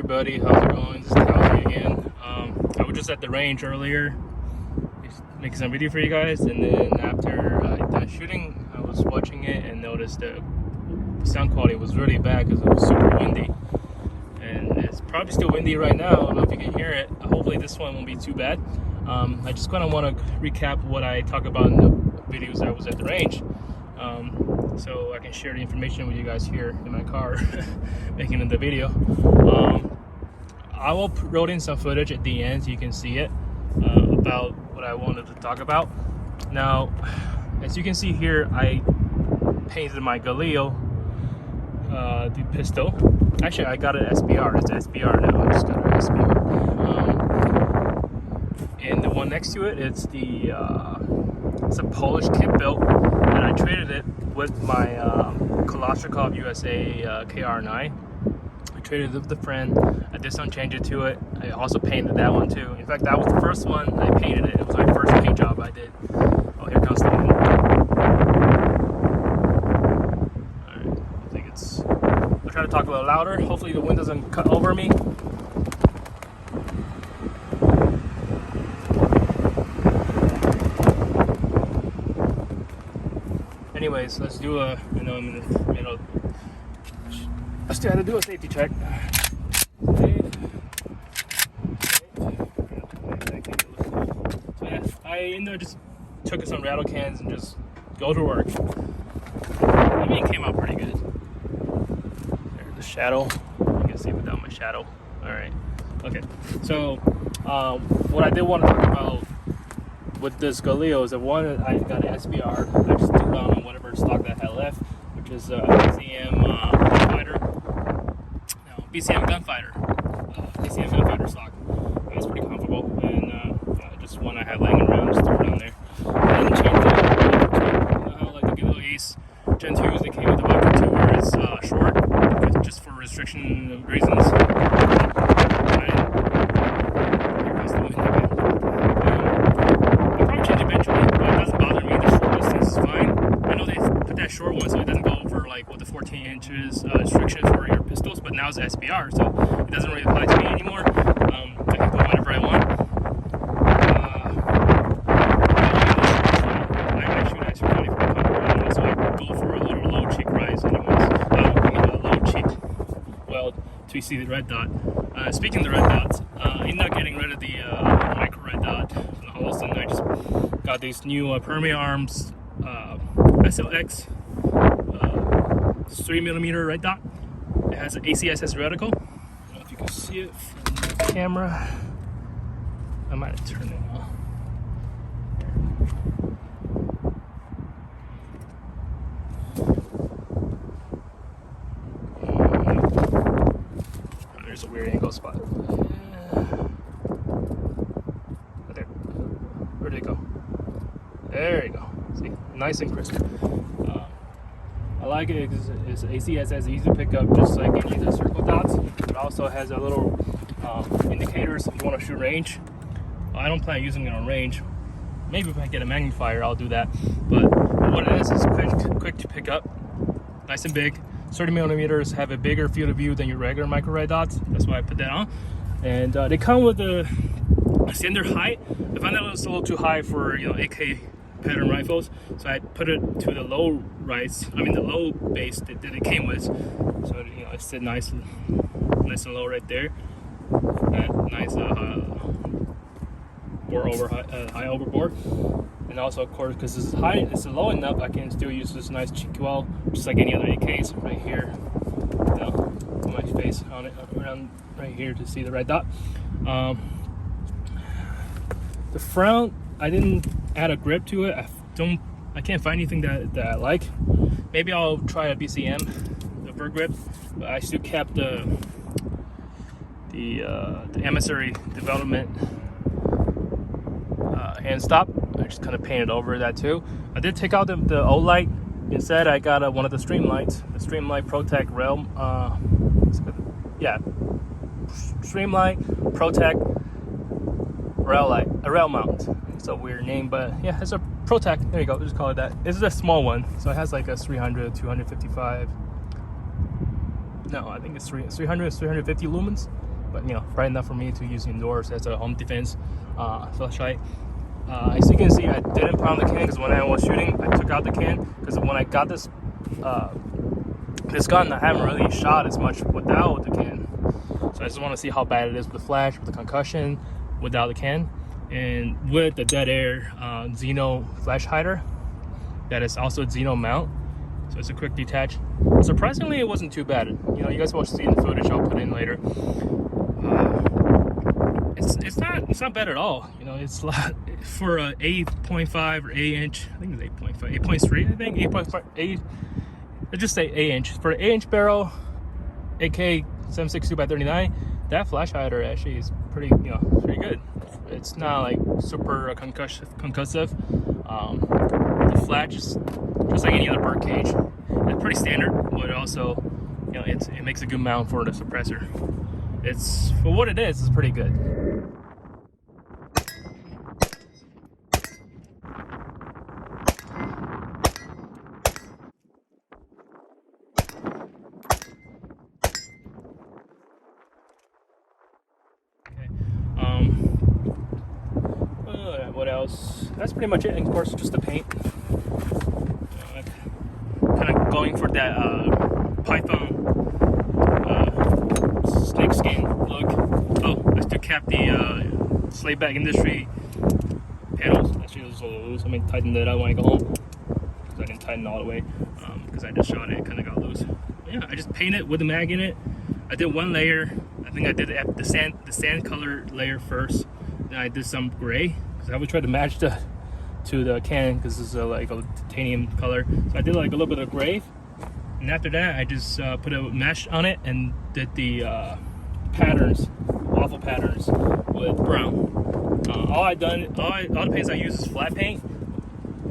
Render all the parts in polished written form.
everybody, how's it going? This is Kelsey again. I was just at the range earlier, making some video for you guys, and then after done shooting, I was watching it and noticed the sound quality was really bad because it was super windy. And it's probably still windy right now. I don't know if you can hear it. Hopefully this one won't be too bad. I just kind of want to recap what I talk about in the videos I was at the range. So I can share the information with you guys here in my car making the video. I will roll in some footage at the end so you can see it about what I wanted to talk about. Now, as you can see here, I painted my Galil the pistol. Actually, I got an SBR. It's an SBR now. I just got an SBR. And the one next to it, it's a Polish kit built, and I traded it with my Kalashnikov USA KR9. I traded it with a friend. I did some changes to it. I also painted that one too. In fact, that was the first one I painted it. It was my first paint job I did. Oh, here comes the wind. Alright, I think it's... I'll try to talk a little louder. Hopefully the wind doesn't cut over me. Anyways, let's do a, I know I'm in the middle. Let's try to do a safety check. So yeah, I just took some rattle cans and just go to work. I mean, it came out pretty good. There's the shadow. You can see without my shadow. All right. Okay. So, what I did want to talk about with this Galil is the one I got an SBR. I just threw on whatever stock that I had left, which is BCM gunfighter. No, BCM gunfighter. BCM gunfighter stock. It's pretty comfortable, and just one I had laying around, just threw it on there. And changed it like the Galil Ace Gen 2s. They came with the Bucket 2 where it's short, just for restriction reasons. Short one, so it doesn't go over like what the 14 inches restriction for your pistols, but now it's SBR, so it doesn't really apply to me anymore. I can put whatever I want. I shoot actually really comfortable, so I go for a little low cheek rise anyways. Low cheek weld to see the red dot. Speaking of the red dots, I'm not getting rid of the micro red dot from the Holston. I just got these new Permia Arms SLX 3mm red dot. It has an ACSS reticle. I don't know if you can see it from the camera. I might have turned it on. There's a weird angle spot. There. Where did it go? There you go. See, nice and crisp. I like it because it's ACSS, easy to pick up, just like any of the circle dots. It also has a little indicators if you want to shoot range. I don't plan on using it on range. Maybe if I get a magnifier, I'll do that. But what it is quick to pick up, nice and big. 30mm have a bigger field of view than your regular micro red dots. That's why I put that on. And they come with a standard height. I find that it's a little too high for AK pattern rifles, so I put it to the low low base that it came with, so it's sit nice and low right there. That nice high overboard, and also of course because it's low enough, I can still use this nice cheek weld just like any other AKs right here. Put my face on it around right here to see the red dot. The front, I didn't add a grip to it. I can't find anything that I like. Maybe I'll try a BCM, the vert grip, but I still kept the emissary development hand stop. I just kind of painted over that too. I did take out the old light. Instead, I got one of the Streamlights, the Streamlight ProTech Rail. Streamlight ProTech rail light, a rail mount. It's a weird name, but yeah, it's a ProTech. There you go. Just call it that. This is a small one, so it has like a 300, 255. No, I think it's 300, 350 lumens. but you know, bright enough for me to use indoors as a home defense flashlight. As you can see, I didn't put on the can because when I was shooting, I took out the can because when I got this this gun, I haven't really shot as much without the can. So I just want to see how bad it is with the flash, with the concussion, without the can, and with the Deadair Xeno flash hider. That is also Xeno mount, so it's a quick detach. Surprisingly, it wasn't too bad. You know, you guys will see in the footage I'll put in later. It's not bad at all. You know, it's for a 8.5 or 8 inch. I think it's 8.5, 8.3. I think 8.5. Let's just say 8 inch for an 8 inch barrel. AK 7.62x39. That flash hider actually is pretty, you know, pretty good. It's not like super concussive. The flash is just like any other bird cage. It's pretty standard, but also, you know, it makes a good mount for the suppressor. It's, for what it is, it's pretty good. What else? That's pretty much it. And of course, just the paint. Kind of going for that python snake skin look. Oh, I still kept the slave bag industry panels. Actually, those are a little loose. I mean, tighten that up when I go home because I didn't tighten it all the way because I just shot it. It kind of got loose. But yeah, I just painted with the mag in it. I did one layer. I think I did the sand color layer first. Then I did some gray. I would try to match to the can because this is like a titanium color. So I did like a little bit of gray, and after that I just put a mesh on it and did the patterns, waffle patterns with brown. All the paints I use is flat paint,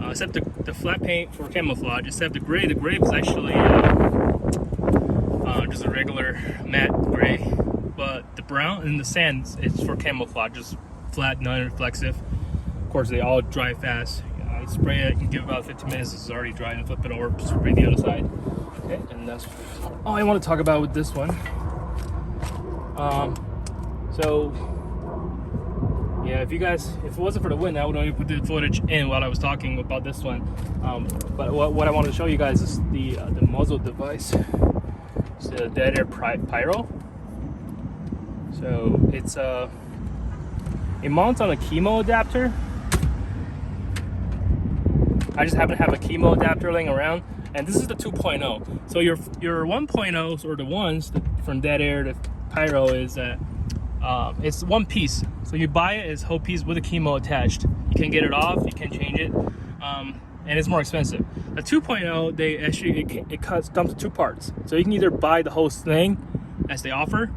except the flat paint for camouflage. Except the gray. The gray was actually just a regular matte gray, but the brown and the sand it's for camouflage, just flat, non-reflexive. Of course, they all dry fast. I spray it, you give about 15 minutes, it's already dry, and flip it over, spray the other side. Okay, and that's all I want to talk about with this one. So yeah, if it wasn't for the wind, I would only put the footage in while I was talking about this one. But what I wanted to show you guys is the muzzle device. It's the Deadair Pyro. So it's it mounts on a chemo adapter. I just happen to have a chemo adapter laying around, and this is the 2.0. So your 1.0s or the ones from Deadair, the Pyro, is that it's one piece. So you buy it as whole piece with a chemo attached. You can get it off, you can change it, and it's more expensive. The 2.0, they actually it cuts down to two parts. So you can either buy the whole thing as they offer,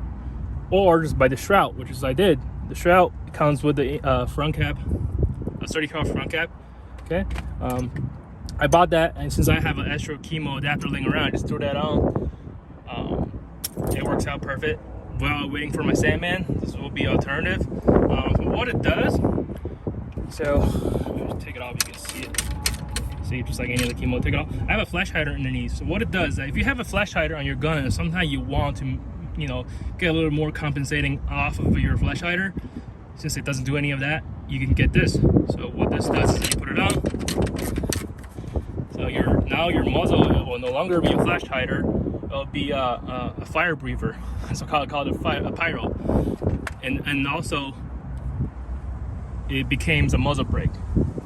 or just buy the shroud, which is what I did. The shroud comes with the front cap, a 30 cal front cap. Okay, I bought that, and since I have an extra chemo adapter laying around, I just threw that on. It works out perfect. While waiting for my Sandman, this will be alternative. What it does, so let me just take it off. You can see it. See, just like any other chemo, take it off. I have a flash hider underneath. So what it does, if you have a flash hider on your gun, and sometimes you want to, you know, get a little more compensating off of your flash hider, since it doesn't do any of that, you can get this. So what this does is you put it on. So now your muzzle will no longer be a flash hider. It'll be a fire breather. So call it a pyro. And also it becomes a muzzle brake.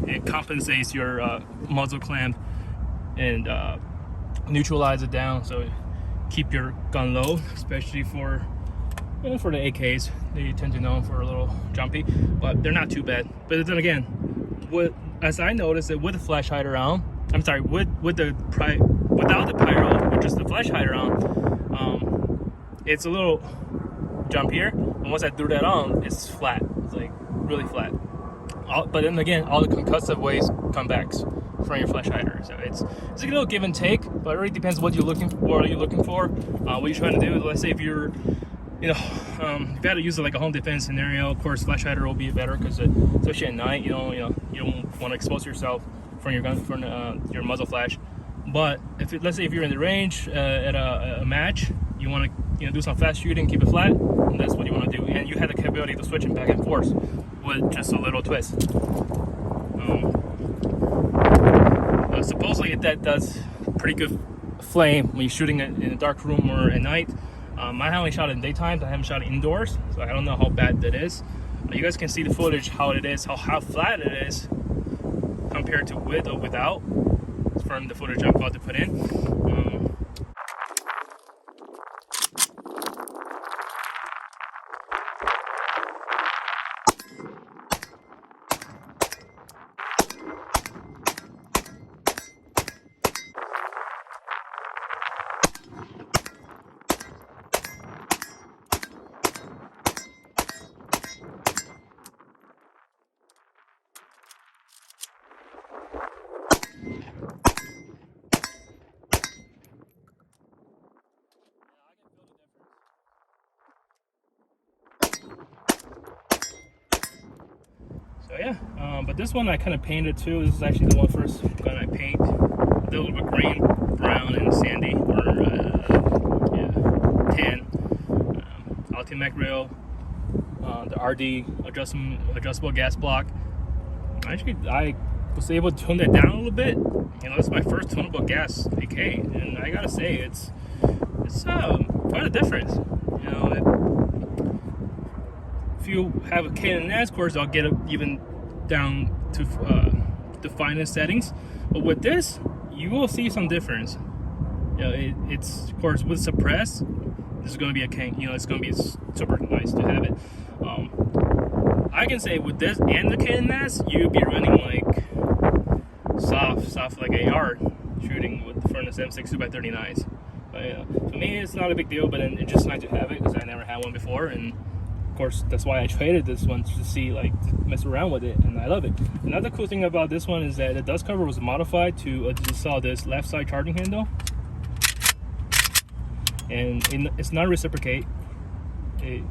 It compensates your muzzle clamp and neutralize it down. So keep your gun low, especially for the AKs. They tend to know for a little jumpy, but they're not too bad. But then again, as I noticed it with the flash hider on, I'm sorry, without the pyro, with just the flash hider on, it's a little jumpier. And once I threw that on, it's flat. It's like really flat. But then again, all the concussive waves come back from your flash hider. So it's a little give and take, but it really depends what you're looking for. What are you looking for? What you're trying to do. Let's say if you're, if you got to use it like a home defense scenario, of course, flash hider will be better because especially at night, you don't want to expose yourself from your gun, from your muzzle flash. But let's say if you're in the range at a match, you want to do some fast shooting, keep it flat, and that's what you want to ability to switch it back and forth with just a little twist. Supposedly that does pretty good flame when you're shooting it in a dark room or at night. I only shot it in daytime. I haven't shot it indoors, so I don't know how bad that is. You guys can see the footage, how it is, how flat it is compared to with or without from the footage I'm about to put in. So yeah, but this one I kind of painted too. This is actually the first gun I paint. A little bit green, brown, and sandy, or tan. Ultimate grill, the RD adjustable gas block. Actually, I was able to tone that down a little bit. You know, it's my first tunable gas AK, and I gotta say it's quite a difference. You know, if you have a K&S, of course, I'll get it even down to the finest settings. But with this, you will see some difference. You know, it's of course with suppress. This is going to be a K. You know, it's going to be super nice to have it. I can say with this and the K&S, you'd be running like soft like AR shooting with the Furnace M6 2x39s. But for me, it's not a big deal. But it's just nice to have it because I never had one before, and of course that's why I traded this one to see, like, to mess around with it, and I love it. Another cool thing about this one is that the dust cover was modified to you saw this left side charging handle, and it's not reciprocate. It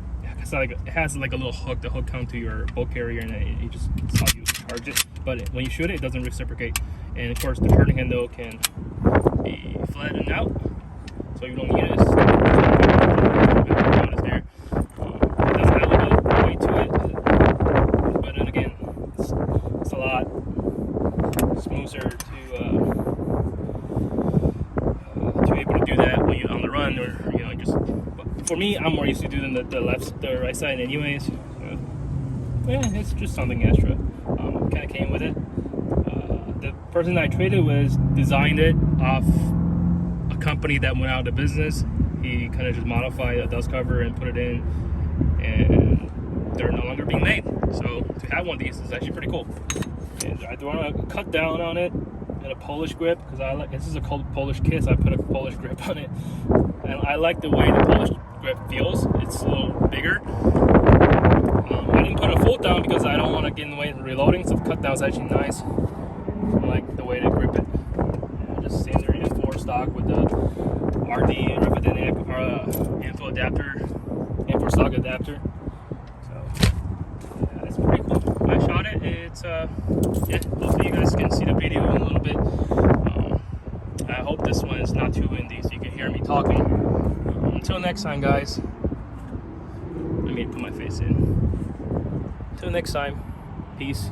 has like a little hook. The hook comes to your bolt carrier, and it just it's how you charge it. But when you shoot it doesn't reciprocate. And of course the charging handle can be flattened out, so you don't need it. It's there. It does have a little bit of weight to it, but then again, it's a lot smoother to be able to do that when you're on the run, or you know, just. For me, I'm more used to doing the right side anyways. So, yeah, it's just something extra. Kind of came with it. The person I traded designed it off a company that went out of business. He kind of just modified a dust cover and put it in, and they're no longer being made. So to have one of these is actually pretty cool. And I do want to cut down on it and a Polish grip, because this is a Polish kit, so I put a Polish grip on it, and I like the way the Polish grip feels. It's a little bigger. I didn't put a full down because I don't want to get in the way of reloading, so the cut down is actually nice. I like the way they grip it. Just standard M4 stock with the RD Revit info adapter, M4 stock adapter. So yeah, it's pretty cool. I shot it. It's yeah. Hopefully you guys can see the video in a little bit. I hope this one is not too windy so you can hear me talking. Until next time, guys. Let me put my face in. Until next time, peace.